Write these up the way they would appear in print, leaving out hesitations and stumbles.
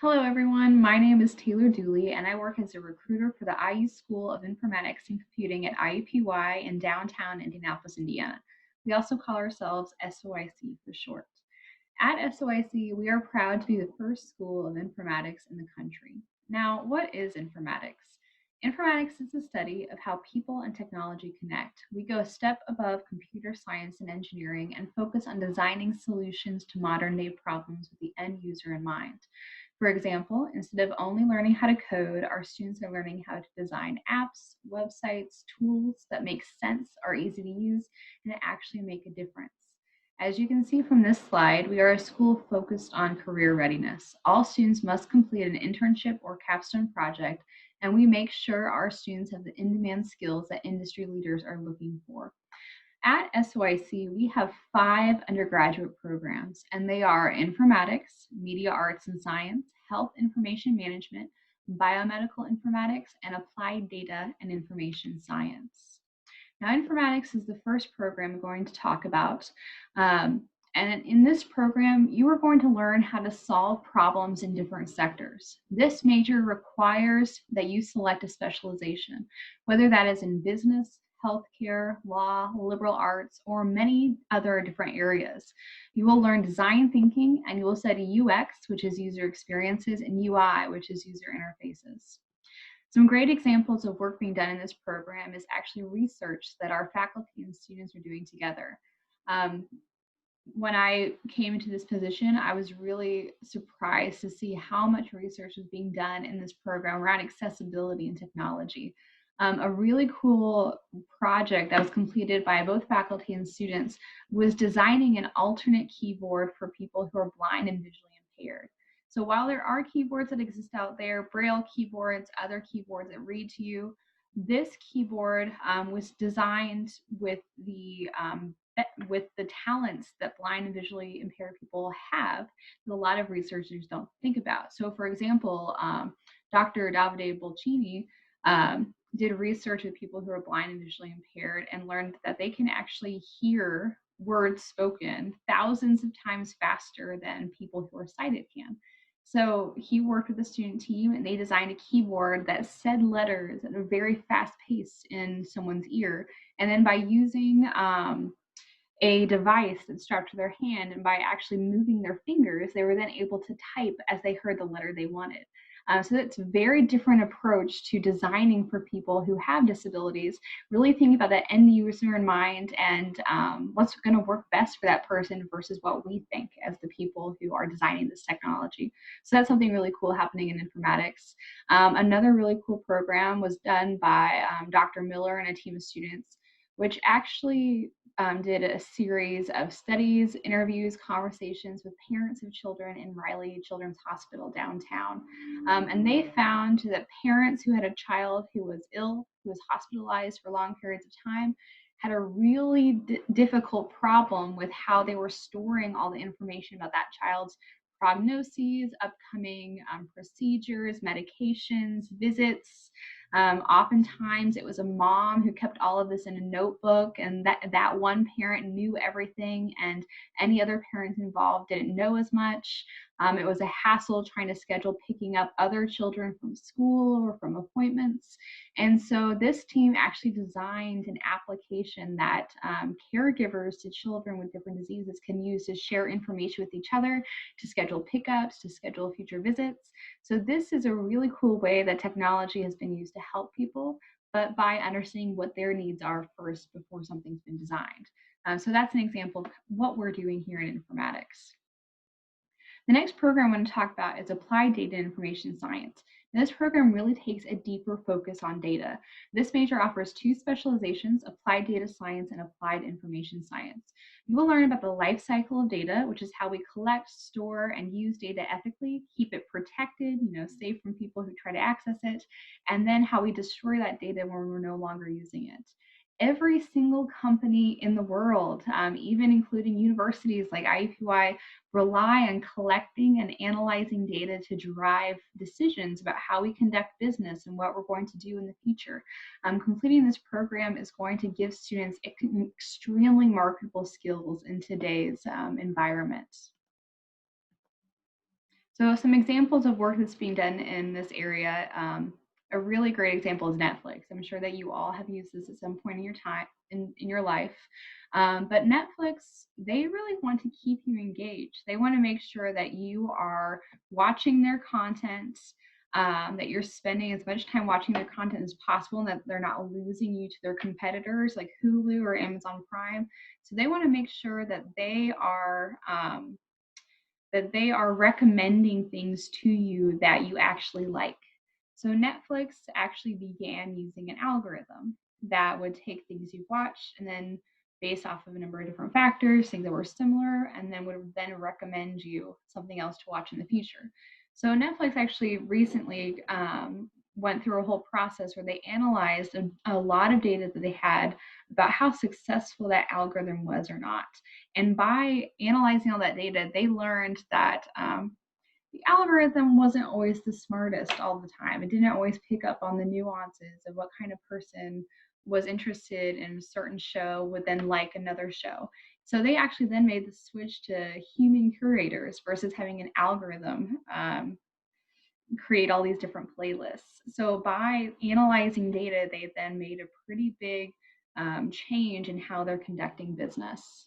Hello, everyone. My name is Taylor Dooley, and I work as a recruiter for the IU School of Informatics and Computing at IUPUI in downtown Indianapolis, Indiana. We also call ourselves SOIC for short. At SOIC, we are proud to be the first school of informatics in the country. Now, what is informatics? Informatics is the study of how people and technology connect. We go a step above computer science and engineering and focus on designing solutions to modern day problems with the end user in mind. For example, instead of only learning how to code, our students are learning how to design apps, websites, tools that make sense, are easy to use, and actually make a difference. As you can see from this slide, we are a school focused on career readiness. All students must complete an internship or capstone project, and we make sure our students have the in-demand skills that industry leaders are looking for. At SOIC, we have 5 undergraduate programs, and they are informatics, media arts and science, health information management, biomedical informatics, and applied data and information science. Now, informatics is the first program we're going to talk about. And in this program, you are going to learn how to solve problems in different sectors. This major requires that you select a specialization, whether that is in business, healthcare, law, liberal arts, or many other different areas. You will learn design thinking, and you will study UX, which is user experiences, and UI, which is user interfaces. Some great examples of work being done in this program is actually research that our faculty and students are doing together. Um, when I came into this position, I was really surprised to see how much research was being done in this program around accessibility and technology. A really cool project that was completed by both faculty and students was designing an alternate keyboard for people who are blind and visually impaired. So while there are keyboards that exist out there, Braille keyboards, other keyboards that read to you, this keyboard was designed with the talents that blind and visually impaired people have that a lot of researchers don't think about. So, for example, Dr. Davide Bolcini did research with people who are blind and visually impaired and learned that they can actually hear words spoken thousands of times faster than people who are sighted can. So he worked with the student team and they designed a keyboard that said letters at a very fast pace in someone's ear. And then by using a device that's strapped to their hand, and by actually moving their fingers, they were then able to type as they heard the letter they wanted. So it's a very different approach to designing for people who have disabilities, really thinking about that end user in mind and what's going to work best for that person versus what we think as the people who are designing this technology. So that's something really cool happening in informatics. Another really cool program was done by Dr. Miller and a team of students, which actually did a series of studies, interviews, conversations with parents of children in Riley Children's Hospital downtown. And they found that parents who had a child who was ill, who was hospitalized for long periods of time, had a really difficult problem with how they were storing all the information about that child's prognoses, upcoming procedures, medications, visits. Oftentimes it was a mom who kept all of this in a notebook, and that one parent knew everything and any other parents involved didn't know as much. It was a hassle trying to schedule picking up other children from school or from appointments. And so this team actually designed an application that caregivers to children with different diseases can use to share information with each other, to schedule pickups, to schedule future visits. So this is a really cool way that technology has been used to help people, but by understanding what their needs are first before something's been designed. So that's an example of what we're doing here in informatics. The next program I'm going to talk about is Applied Data and Information Science. And this program really takes a deeper focus on data. This major offers 2 specializations, Applied Data Science and Applied Information Science. You will learn about the life cycle of data, which is how we collect, store, and use data ethically, keep it protected, safe from people who try to access it, and then how we destroy that data when we're no longer using it. Every single company in the world, even including universities like IUPUI, rely on collecting and analyzing data to drive decisions about how we conduct business and what we're going to do in the future. Completing this program is going to give students extremely marketable skills in today's environment. So some examples of work that's being done in this area, a really great example is Netflix. I'm sure that you all have used this at some point in your time in your life. But Netflix, they really want to keep you engaged. They want to make sure that you are watching their content, that you're spending as much time watching their content as possible, and that they're not losing you to their competitors like Hulu or Amazon Prime. So they want to make sure that they are recommending things to you that you actually like. So Netflix actually began using an algorithm that would take things you've watched and then based off of a number of different factors, things that were similar, and then would then recommend you something else to watch in the future. So Netflix actually recently went through a whole process where they analyzed a lot of data that they had about how successful that algorithm was or not. And by analyzing all that data, they learned that the algorithm wasn't always the smartest all the time. It didn't always pick up on the nuances of what kind of person was interested in a certain show would then like another show. So they actually then made the switch to human curators versus having an algorithm create all these different playlists. So by analyzing data, they then made a pretty big change in how they're conducting business.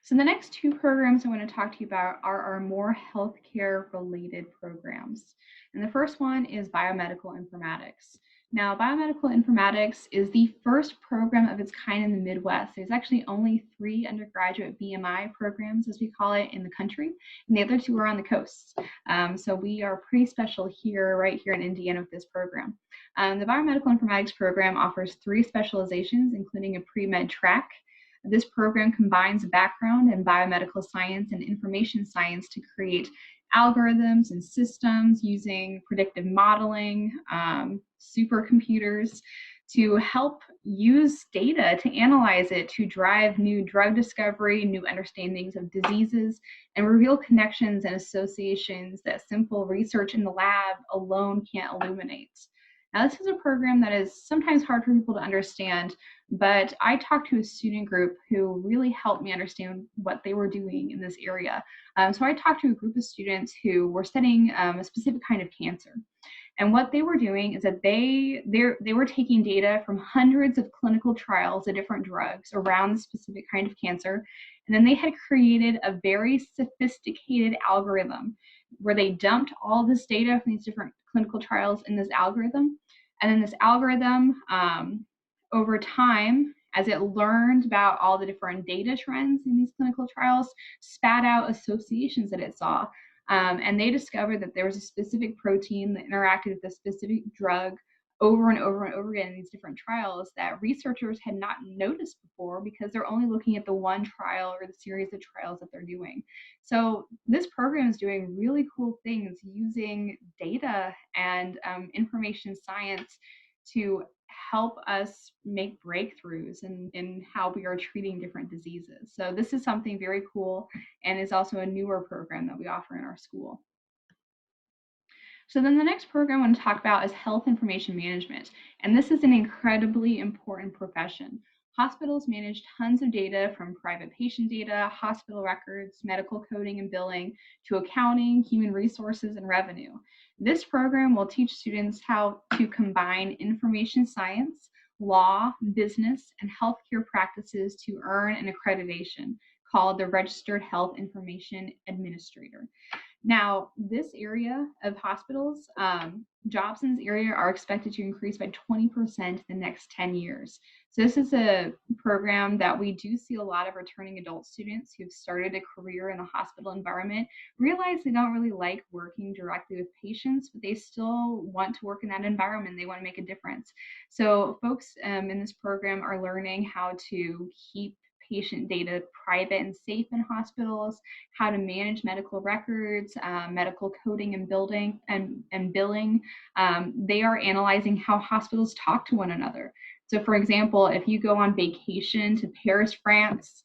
So the next two programs I want to talk to you about are our more healthcare related programs. And the first one is Biomedical Informatics. Now, Biomedical Informatics is the first program of its kind in the Midwest. There's actually only 3 undergraduate BMI programs, as we call it, in the country, and the other 2 are on the coast. So we are pretty special here, right here in Indiana with this program. The Biomedical Informatics program offers 3 specializations, including a pre-med track. This program combines a background in biomedical science and information science to create algorithms and systems using predictive modeling, supercomputers to help use data to analyze it to drive new drug discovery, new understandings of diseases, and reveal connections and associations that simple research in the lab alone can't illuminate. Now, this is a program that is sometimes hard for people to understand, but I talked to a student group who really helped me understand what they were doing in this area. So I talked to a group of students who were studying a specific kind of cancer. And what they were doing is that they were taking data from hundreds of clinical trials of different drugs around the specific kind of cancer. And then they had created a very sophisticated algorithm where they dumped all this data from these different clinical trials in this algorithm. And then this algorithm, over time, as it learned about all the different data trends in these clinical trials, spat out associations that it saw. And they discovered that there was a specific protein that interacted with a specific drug over and over and over again in these different trials that researchers had not noticed before because they're only looking at the one trial or the series of trials that they're doing. So this program is doing really cool things using data and information science to help us make breakthroughs in how we are treating different diseases. So this is something very cool and is also a newer program that we offer in our school. So then the next program I want to talk about is health information management. And this is an incredibly important profession. Hospitals manage tons of data from private patient data, hospital records, medical coding and billing, to accounting, human resources, and revenue. This program will teach students how to combine information science, law, business, and healthcare practices to earn an accreditation called the Registered Health Information Administrator. Now, this area of hospitals, jobs in this area are expected to increase by 20% in the next 10 years. So this is a program that we do see a lot of returning adult students who've started a career in the hospital environment, realize they don't really like working directly with patients, but they still want to work in that environment. They want to make a difference. So folks in this program are learning how to keep patient data private and safe in hospitals, how to manage medical records, medical coding and building and billing. They are analyzing how hospitals talk to one another. So for example, if you go on vacation to Paris, France,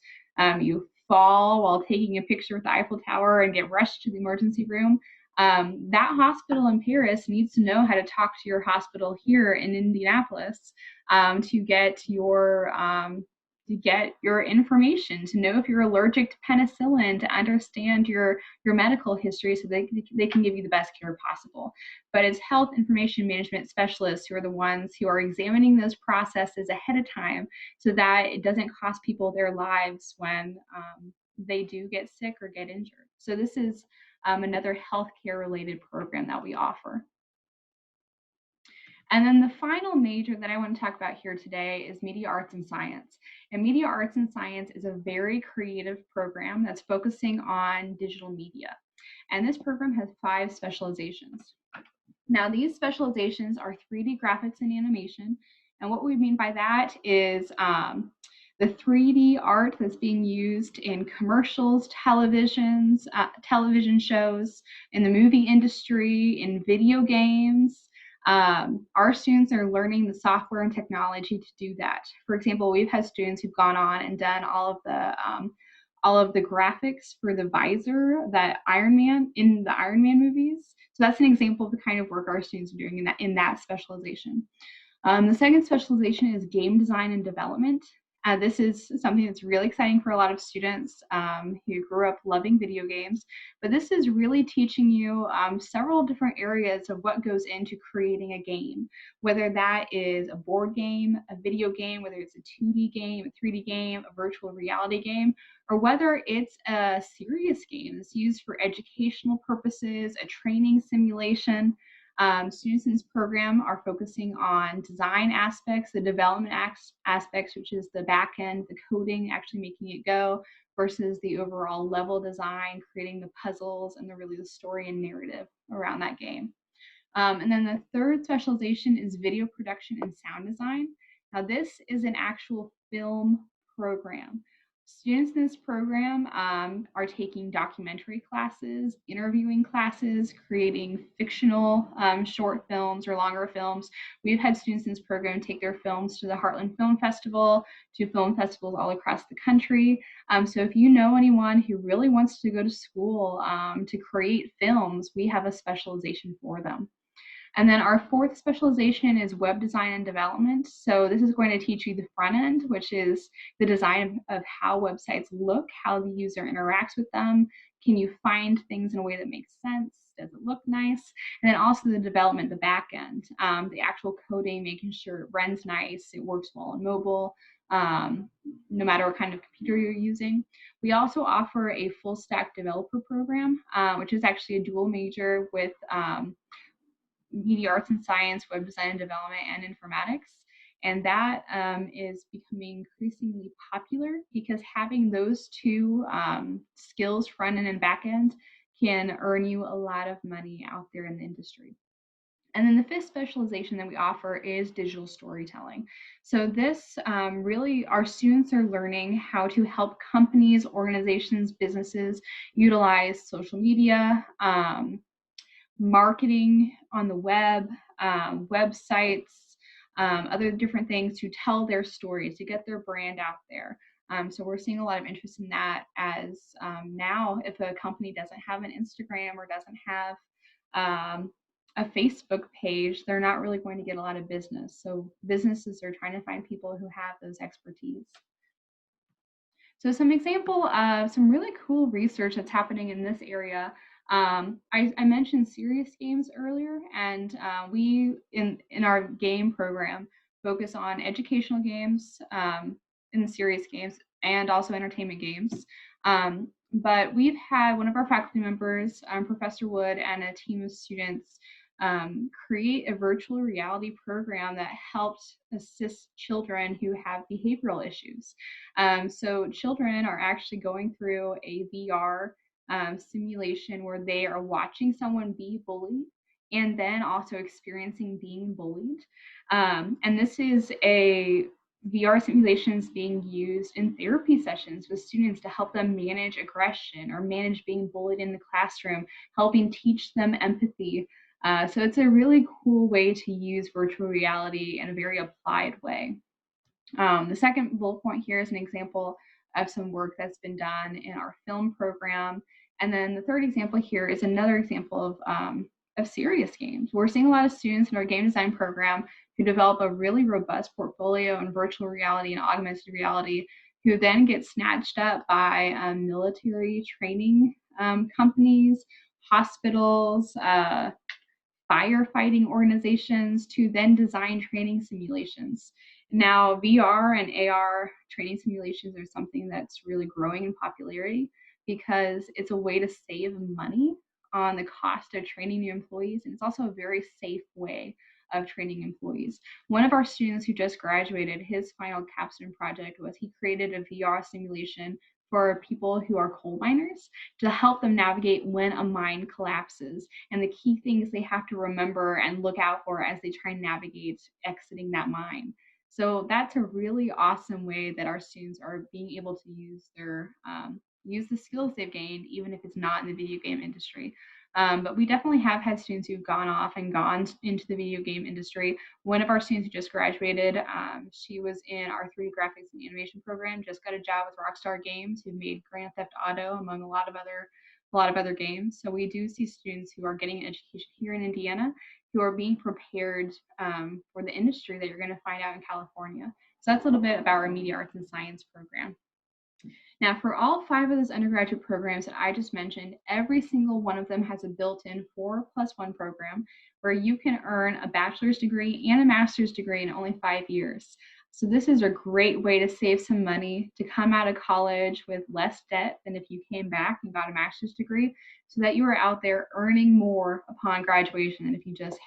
you fall while taking a picture with the Eiffel Tower and get rushed to the emergency room, that hospital in Paris needs to know how to talk to your hospital here in Indianapolis to get your to get your information, to know if you're allergic to penicillin, to understand your medical history so they can give you the best care possible. But it's health information management specialists who are the ones who are examining those processes ahead of time so that it doesn't cost people their lives when they do get sick or get injured. So this is another healthcare related program that we offer. And then the final major that I want to talk about here today is Media Arts and Science. And Media Arts and Science is a very creative program that's focusing on digital media. And this program has 5 specializations. Now, these specializations are 3D graphics and animation. And what we mean by that is the 3D art that's being used in commercials, television shows, in the movie industry, in video games. Our students are learning the software and technology to do that. For example, we've had students who've gone on and done all of the graphics for the visor that Iron Man in the Iron Man movies. So that's an example of the kind of work our students are doing in that specialization. The second specialization is game design and development. This is something that's really exciting for a lot of students who grew up loving video games, but this is really teaching you several different areas of what goes into creating a game, whether that is a board game, a video game, whether it's a 2D game, a 3D game, a virtual reality game, or whether it's a serious game that's used for educational purposes, a training simulation. Students in this program are focusing on design aspects, the development aspects, which is the back end, the coding, actually making it go, versus the overall level design, creating the puzzles and the story and narrative around that game. And then the third specialization is video production and sound design. Now, this is an actual film program. Students in this program are taking documentary classes, interviewing classes, creating fictional short films or longer films. We've had students in this program take their films to the Heartland Film Festival, to film festivals all across the country. So if you know anyone who really wants to go to school to create films, we have a specialization for them. And then our fourth specialization is web design and development. So this is going to teach you the front end, which is the design of how websites look, how the user interacts with them. Can you find things in a way that makes sense? Does it look nice? And then also the development, the back end, the actual coding, making sure it runs nice, it works well on mobile, no matter what kind of computer you're using. We also offer a full stack developer program, which is actually a dual major with Media Arts and Science, Web Design and Development, and Informatics. And that is becoming increasingly popular because having those two skills, front end and back end, can earn you a lot of money out there in the industry. And then the fifth specialization that we offer is digital storytelling. So this really, our students are learning how to help companies, organizations, businesses utilize social media, marketing on the web, websites, other different things to tell their stories, to get their brand out there. So we're seeing a lot of interest in that as now if a company doesn't have an Instagram or doesn't have a Facebook page, they're not really going to get a lot of business. So businesses are trying to find people who have those expertise. So some example of some really cool research that's happening in this area. I mentioned serious games earlier, and we in our game program focus on educational games and serious games and also entertainment games. But we've had one of our faculty members, Professor Wood, and a team of students create a virtual reality program that helped assist children who have behavioral issues. So children are actually going through a VR simulation where they are watching someone be bullied and then also experiencing being bullied. And this is a VR simulations being used in therapy sessions with students to help them manage aggression or manage being bullied in the classroom, helping teach them empathy. So it's a really cool way to use virtual reality in a very applied way. The second bullet point here is an example of some work that's been done in our film program. And then the third example here is another example of serious games. We're seeing a lot of students in our game design program who develop a really robust portfolio in virtual reality and augmented reality who then get snatched up by military training companies, hospitals, firefighting organizations to then design training simulations. Now, VR and AR training simulations are something that's really growing in popularity because it's a way to save money on the cost of training new employees, and it's also a very safe way of training employees. One of our students who just graduated, his final capstone project was he created a VR simulation for people who are coal miners to help them navigate when a mine collapses and the key things they have to remember and look out for as they try and navigate exiting that mine. So that's a really awesome way that our students are being able to use their use the skills they've gained, even if it's not in the video game industry. But we definitely have had students who've gone off and gone into the video game industry. One of our students who just graduated, she was in our 3D graphics and animation program, just got a job with Rockstar Games, who made Grand Theft Auto, among a lot of other games. So we do see students who are getting an education here in Indiana who are being prepared for the industry that you're going to find out in California. So that's a little bit about our media arts and science program. Now, for all 5 of those undergraduate programs that I just mentioned, every single one of them has a built-in 4+1 program where you can earn a bachelor's degree and a master's degree in only 5 years. So this is a great way to save some money, to come out of college with less debt than if you came back and got a master's degree, so that you are out there earning more upon graduation than if you just